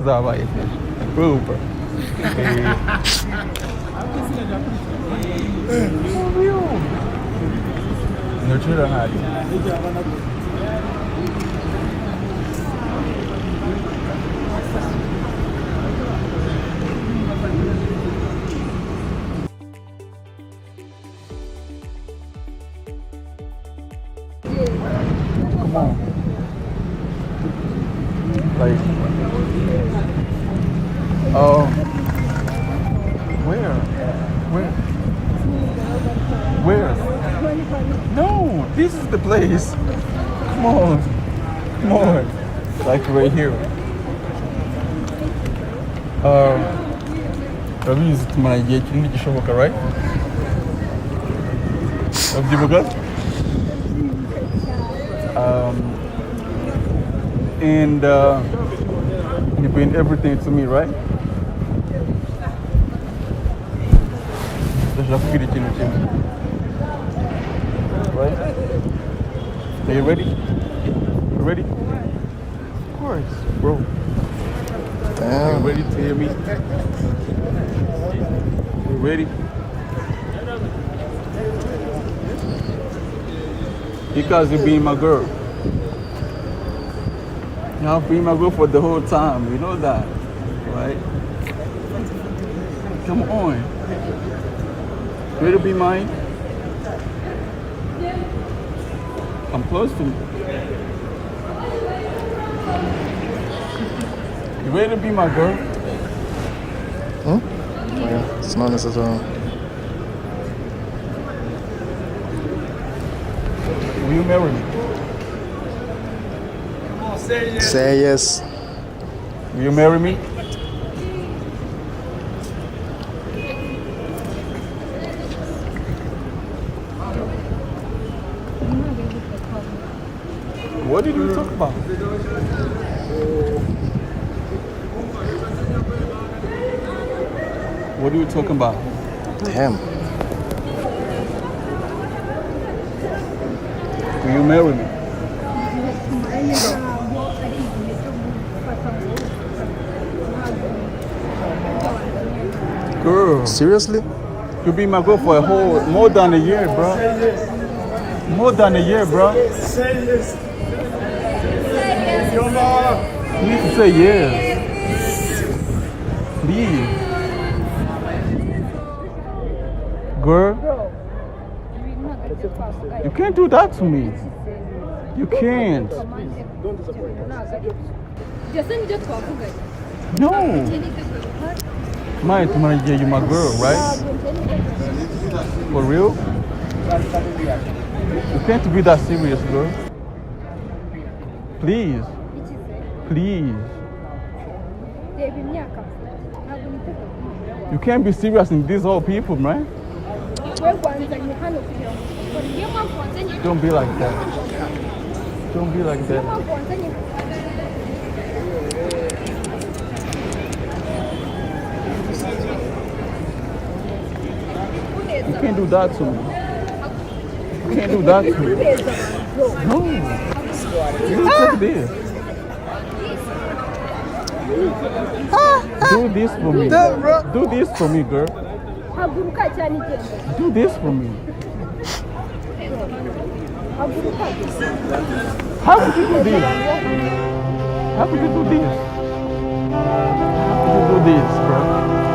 Zabaye Uber. Nurture hagati. Come on. Like, oh, where? No, this is the place. Come on, like right here. Urabizi tumara igihe kinini gishoboka, right? Urabyibuka? And you bring everything to me, right? Right? Are you ready? You ready? Of course, bro. Damn. Are you ready to hear me? You ready? Because you're being my girl. I've been my girl for the whole time, you know that, right? Come on. Ready to be mine? I'm close to you. You ready to be my girl? Hmm? Yeah, it's not necessary. Will you marry me? Say yes. Will you marry me? What did we talk about? What are we talking about? Damn. Will you marry me? Girl, Seriously? you'll be my girl for a whole, more than a year, bro. More than a year, bro. Say yes. You need to say yes. Please. Girl, you can't do that to me. You can't. No. Maya, you're my girl, right? For real? You can't be that serious, girl. Please. Please. You can't be serious in these old people, man. Don't be like that. Don't be like that. You can't do that to me. can't do that. No. You take this. Do this for me. Do this for me, girl. haguruka cyane igenda Do this for me. haguruka How could you do this? How could you do this? How could you do this, bro?